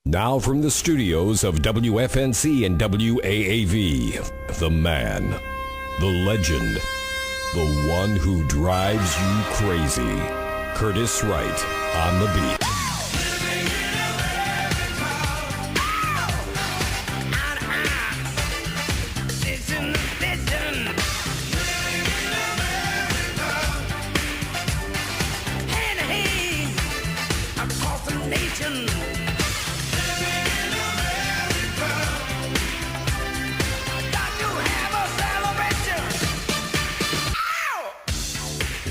Now from the studios of WFNC and WAAV, the man, the legend, the one who drives you crazy, Curtis Wright on the beat.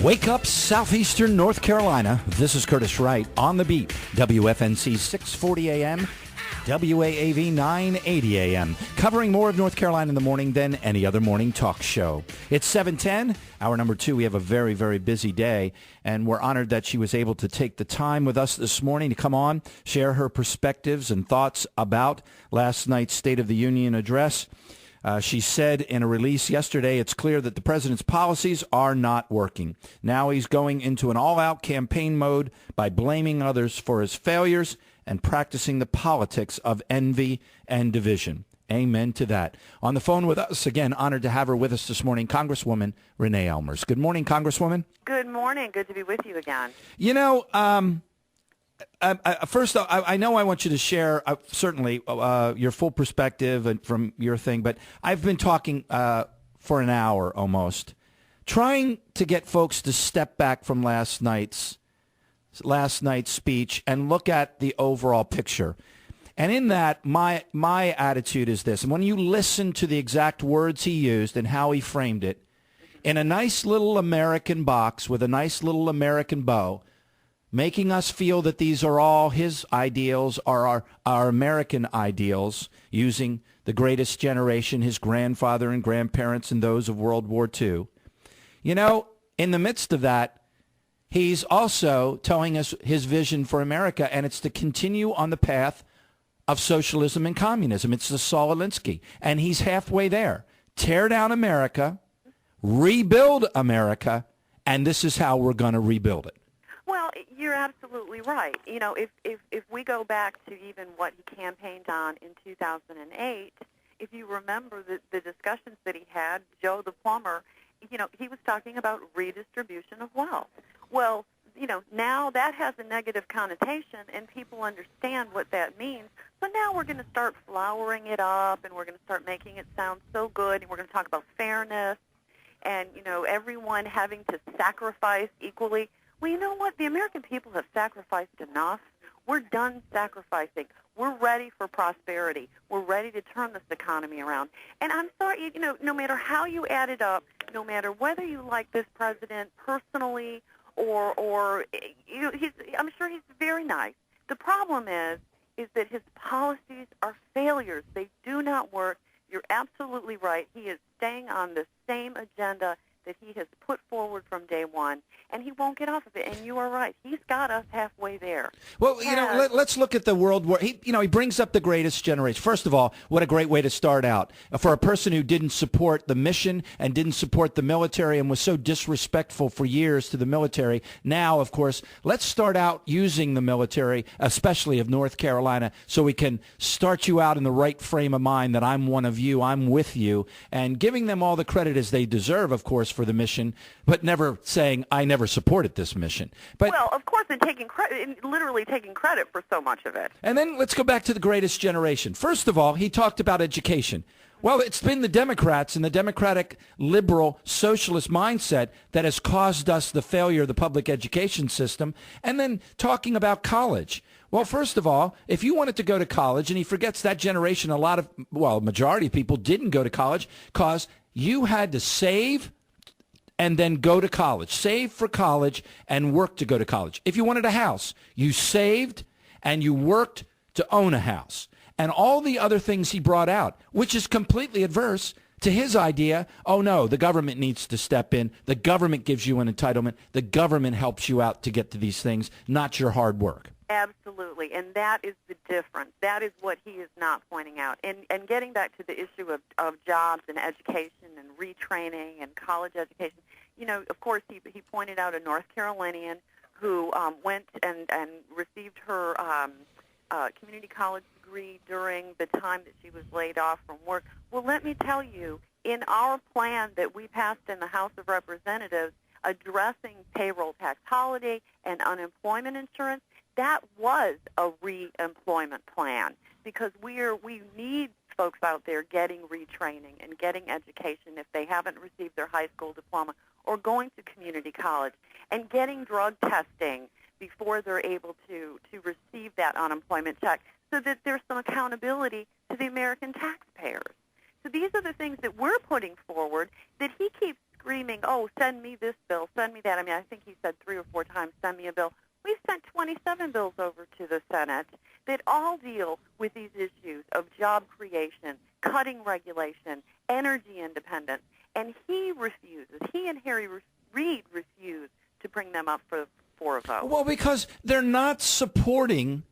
Wake up, southeastern North Carolina. This is Curtis Wright on the beat. WFNC 640 AM, WAAV 980 AM. Covering more of North Carolina in the morning than any other morning talk show. It's 7:10, hour number 2. We have a very, very busy day, and we're honored that she was able to take the time with us this morning to come on, share her perspectives and thoughts about last night's State of the Union address. She said in a release yesterday, it's clear that the president's policies are not working. Now he's going into an all-out campaign mode by blaming others for his failures and practicing the politics of envy and division. Amen to that. On the phone with us, again, honored to have her with us this morning, Congresswoman Renee Ellmers. Good morning, Congresswoman. Good morning. Good to be with you again. You know, first, I know I want you to share, certainly, your full perspective from your thing, but I've been talking for an hour almost, trying to get folks to step back from last night's speech and look at the overall picture. And in that, my attitude is this. And when you listen to the exact words he used and how he framed it, in a nice little American box with a nice little American bow, making us feel that these are all his ideals, are our American ideals, using the greatest generation, his grandfather and grandparents, and those of World War II. You know, in the midst of that, he's also telling us his vision for America, and it's to continue on the path of socialism and communism. It's the Saul Alinsky, and he's halfway there. Tear down America, rebuild America, and this is how we're going to rebuild it. Well, you're absolutely right. You know, if we go back to even what he campaigned on in 2008, if you remember the discussions that he had, Joe the plumber, you know, he was talking about redistribution of wealth. Well, you know, now that has a negative connotation, and people understand what that means. So now we're going to start flowering it up, and we're going to start making it sound so good, and we're going to talk about fairness and, you know, everyone having to sacrifice equally. Well, you know what? The American people have sacrificed enough. We're done sacrificing. We're ready for prosperity. We're ready to turn this economy around. And I'm sorry, you know, no matter how you add it up, no matter whether you like this president personally or you know, I'm sure he's very nice. The problem is that his policies are failures. They do not work. You're absolutely right. He is staying on the same agenda that he has put forward from day one, and he won't get off of it. And you are right; he's got us halfway there. Well, you know, let's look at the World War. He brings up the greatest generation. First of all, what a great way to start out for a person who didn't support the mission and didn't support the military and was so disrespectful for years to the military. Now, of course, let's start out using the military, especially of North Carolina, so we can start you out in the right frame of mind that I'm one of you, I'm with you, and giving them all the credit as they deserve, of course, for the mission, but never saying I never supported this mission. But well, of course, and taking credit, literally taking credit for so much of it. And then let's go back to the greatest generation. First of all, he talked about education. Well, it's been the Democrats and the Democratic liberal socialist mindset that has caused us the failure of the public education system. And then talking about college. Well, first of all, if you wanted to go to college, and he forgets that generation, a majority of people didn't go to college because you had to save and then go to college. Save for college and work to go to college. If you wanted a house, you saved and you worked to own a house. And all the other things he brought out, which is completely adverse to his idea, oh no, the government needs to step in. The government gives you an entitlement. The government helps you out to get to these things, not your hard work. Absolutely, and that is the difference. That is what he is not pointing out. And getting back to the issue of jobs and education and retraining and college education, you know, of course, he pointed out a North Carolinian who went and received her community college degree during the time that she was laid off from work. Well, let me tell you, in our plan that we passed in the House of Representatives addressing payroll tax holiday and unemployment insurance, that was a re-employment plan because we need folks out there getting retraining and getting education if they haven't received their high school diploma or going to community college and getting drug testing before they're able to receive that unemployment check so that there's some accountability to the American taxpayers. So these are the things that we're putting forward that he keeps screaming, oh, send me this bill, send me that. I mean, I think he said 3 or 4 times, send me a bill. We've sent 27 bills over to the Senate that all deal with these issues of job creation, cutting regulation, energy independence, and he and Harry Reid refuse to bring them up for a vote. Well, because they're not supporting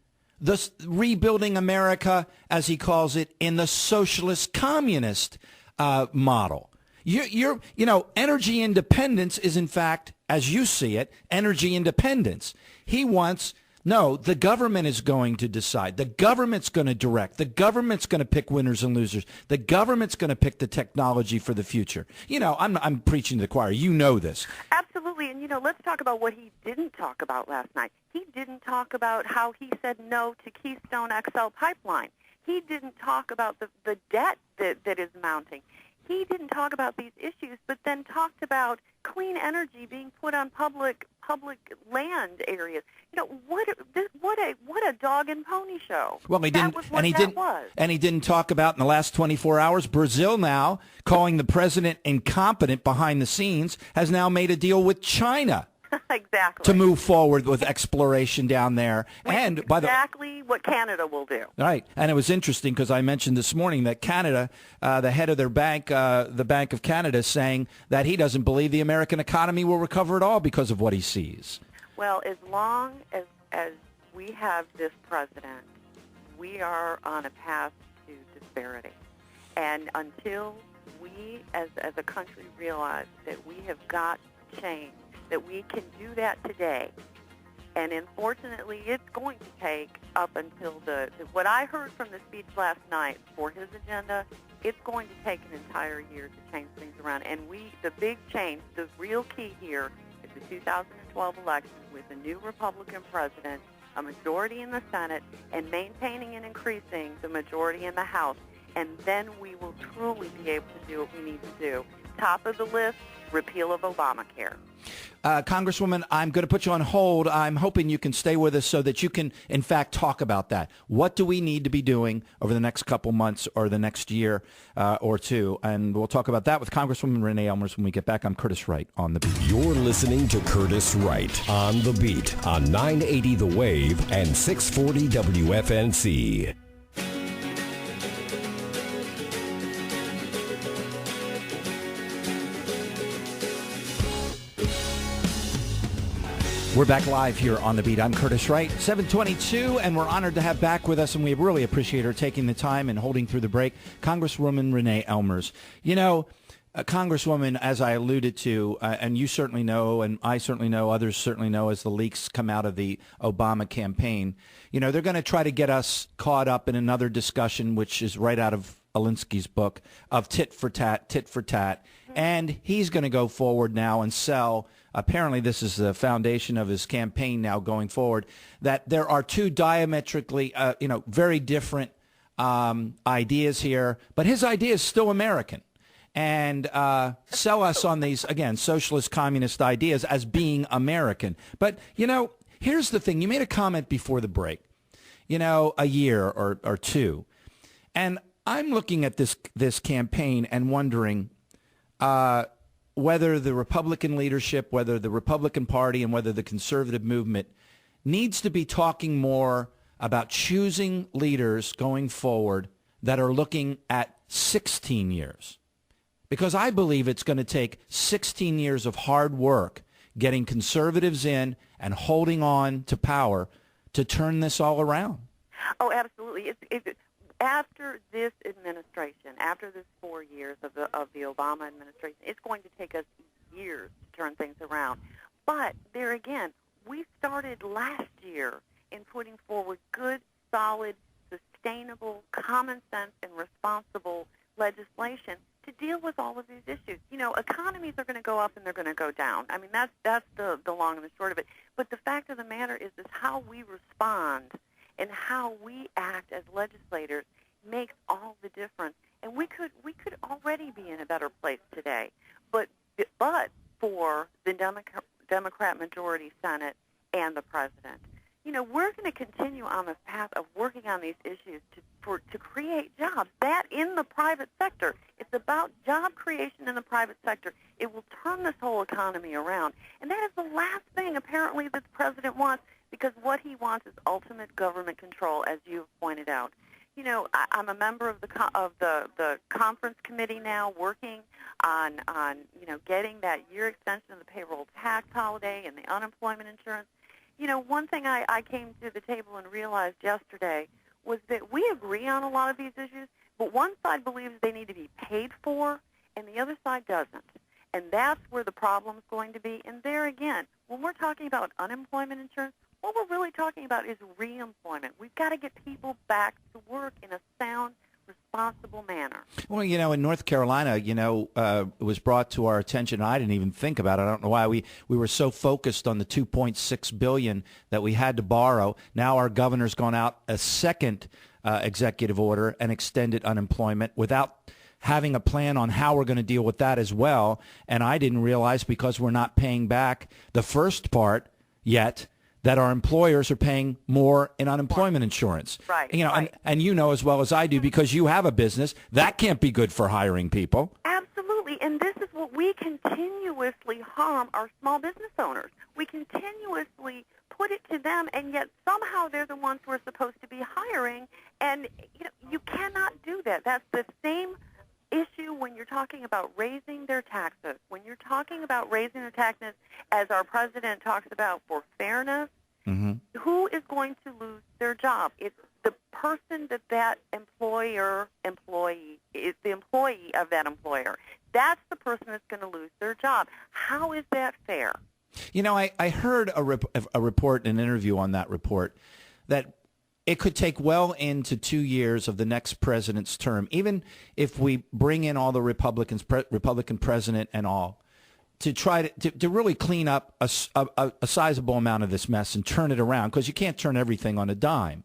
the rebuilding America, as he calls it, in the socialist communist model. You know, energy independence is, in fact, as you see it, energy independence. He wants, no, the government is going to decide. The government's going to direct. The government's going to pick winners and losers. The government's going to pick the technology for the future. You know, I'm preaching to the choir. You know this. Absolutely. And, you know, let's talk about what he didn't talk about last night. He didn't talk about how he said no to Keystone XL pipeline. He didn't talk about the debt that is mounting. He didn't talk about these issues, but then talked about clean energy being put on public land areas. You know, what a dog and pony show. Well, he didn't, and he didn't talk about in the last 24 hours. Brazil now, calling the president incompetent behind the scenes, has now made a deal with China. Exactly. To move forward with exploration down there. And exactly what Canada will do. Right. And it was interesting because I mentioned this morning that Canada, the head of their bank, the Bank of Canada, is saying that he doesn't believe the American economy will recover at all because of what he sees. Well, as long as we have this president, we are on a path to disparity. And until we as a country realize that we have got to change, that we can do that today. And unfortunately, it's going to take up until what I heard from the speech last night for his agenda, it's going to take an entire year to change things around. And the big change, the real key here is the 2012 election with a new Republican president, a majority in the Senate, and maintaining and increasing the majority in the House. And then we will truly be able to do what we need to do. Top of the list, repeal of Obamacare. Congresswoman, I'm going to put you on hold. I'm hoping you can stay with us so that you can, in fact, talk about that. What do we need to be doing over the next couple months or the next year or two? And we'll talk about that with Congresswoman Renee Ellmers when we get back. I'm Curtis Wright on The Beat. You're listening to Curtis Wright on The Beat on 980 The Wave and 640 WFNC. We're back live here on The Beat. I'm Curtis Wright, 722, and we're honored to have back with us, and we really appreciate her taking the time and holding through the break, Congresswoman Renee Ellmers. You know, Congresswoman, as I alluded to, and you certainly know, and I certainly know, others certainly know as the leaks come out of the Obama campaign, you know, they're going to try to get us caught up in another discussion, which is right out of Alinsky's book, of tit for tat, tit for tat. And he's going to go forward now and sell. Apparently, this is the foundation of his campaign now going forward, that there are two diametrically, very different ideas here. But his idea is still American. And sell us on these, again, socialist communist ideas as being American. But, you know, here's the thing. You made a comment before the break, you know, a year or two. And I'm looking at this campaign and wondering whether the Republican leadership, whether the Republican Party, and whether the conservative movement needs to be talking more about choosing leaders going forward that are looking at 16 years. Because I believe it's going to take 16 years of hard work getting conservatives in and holding on to power to turn this all around. Oh, absolutely. After this administration, after this 4 years of the Obama administration, it's going to take us years to turn things around. But there again, we started last year in putting forward good, solid solid, sustainable, common sense, and responsible legislation to deal with all of these issues. You know, economies are going to go up and they're going to go down. I mean, that's the long and the short of it. But the fact of the matter is how we respond and how we act as legislators makes all the difference. And we could already be in a better place today, but for the Democrat majority Senate and the president. You know, we're going to continue on the path of working on these issues to create jobs. That in the private sector. It's about job creation in the private sector. It will turn this whole economy around. And that is the last thing, apparently, that the president wants, because what he wants is ultimate government control, as you've pointed out. You know, I'm a member of the conference committee now, working on getting that year extension of the payroll tax holiday and the unemployment insurance. You know, one thing I came to the table and realized yesterday was that we agree on a lot of these issues, but one side believes they need to be paid for, and the other side doesn't. And that's where the problem's going to be. And there again, when we're talking about unemployment insurance, what we're really talking about is reemployment. We've got to get people back to work in a sound, responsible manner. Well, you know, in North Carolina, it was brought to our attention. I didn't even think about it. I don't know why we were so focused on the $2.6 billion that we had to borrow. Now our governor's gone out a second executive order and extended unemployment without having a plan on how we're going to deal with that as well. And I didn't realize, because we're not paying back the first part yet, that our employers are paying more in unemployment insurance. Right. You know, right. And you know as well as I do, because you have a business, that can't be good for hiring people. Absolutely. And this is what we continuously harm our small business owners. We continuously put it to them, and yet somehow they're the ones who are supposed to be hiring. And you cannot do that. That's the same issue when you're talking about raising their taxes. When you're talking about raising their taxes, as our president talks about, for fairness, who is going to lose their job? It's the person that employee is the employee of that employer. That's the person that's going to lose their job. How is that fair? You know, I heard a report, an interview on that report, that it could take well into 2 years of the next president's term, even if we bring in all the Republican president and all, to try to really clean up a sizable amount of this mess and turn it around, because you can't turn everything on a dime.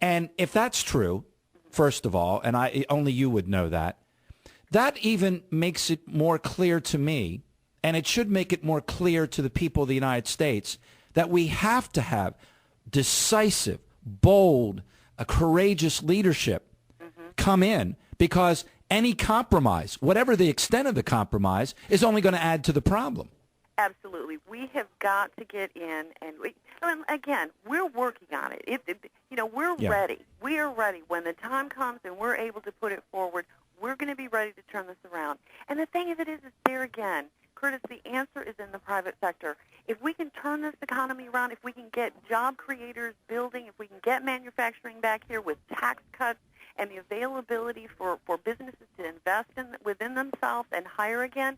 And if that's true, first of all, and only you would know that even makes it more clear to me, and it should make it more clear to the people of the United States, that we have to have decisive, bold, a courageous leadership come in, because any compromise, whatever the extent of the compromise, is only going to add to the problem. Absolutely. We have got to get in, and again, we're working on it. We're ready. We are ready. When the time comes and we're able to put it forward, we're going to be ready to turn this around. And the thing is there again, Curtis, the answer is in the private sector. If we can turn this economy around, if we can get job creators building, if we can get manufacturing back here with tax cuts and the availability for businesses to invest within themselves and hire again,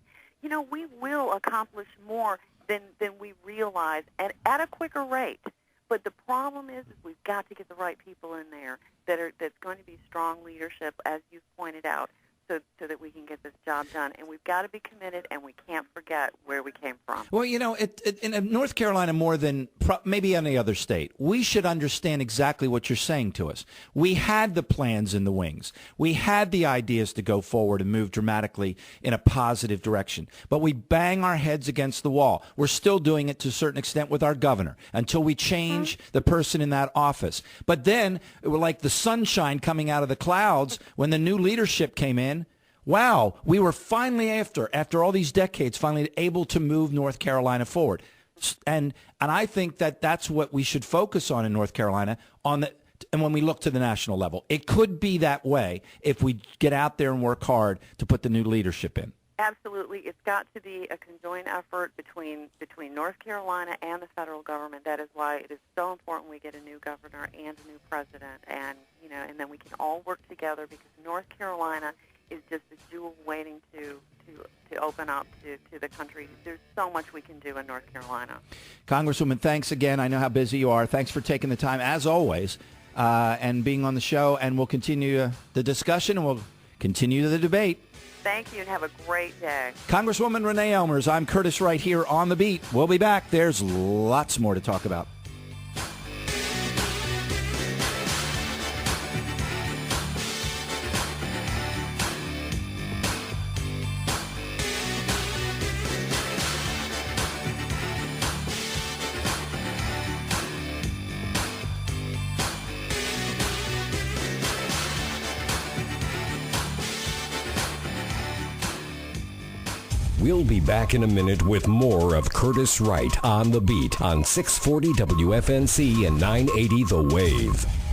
we will accomplish more than we realize, and at a quicker rate. But the problem is we've got to get the right people in there that's going to be strong leadership, as you've pointed out, so that we can get this job done. And we've got to be committed, and we can't forget where we came from. Well, in North Carolina, more than maybe any other state, we should understand exactly what you're saying to us. We had the plans in the wings. We had the ideas to go forward and move dramatically in a positive direction. But we bang our heads against the wall. We're still doing it to a certain extent with our governor until we change the person in that office. But then, it was like the sunshine coming out of the clouds when the new leadership came in. Wow, we were finally, after all these decades, finally able to move North Carolina forward. And I think that's what we should focus on in North Carolina, and when we look to the national level. It could be that way if we get out there and work hard to put the new leadership in. Absolutely. It's got to be a conjoined effort between North Carolina and the federal government. That is why it is so important we get a new governor and a new president, and then we can all work together, because North Carolina is just a jewel waiting to open up to the country. There's so much we can do in North Carolina. Congresswoman, thanks again. I know how busy you are. Thanks for taking the time, as always. and being on the show. And we'll continue the discussion, and we'll continue the debate. Thank you, and have a great day. Congresswoman Renee Ellmers, I'm Curtis Wright here on The Beat. We'll be back. There's lots more to talk about. We'll be back in a minute with more of Curtis Wright on The Beat on 640 WFNC and 980 The Wave.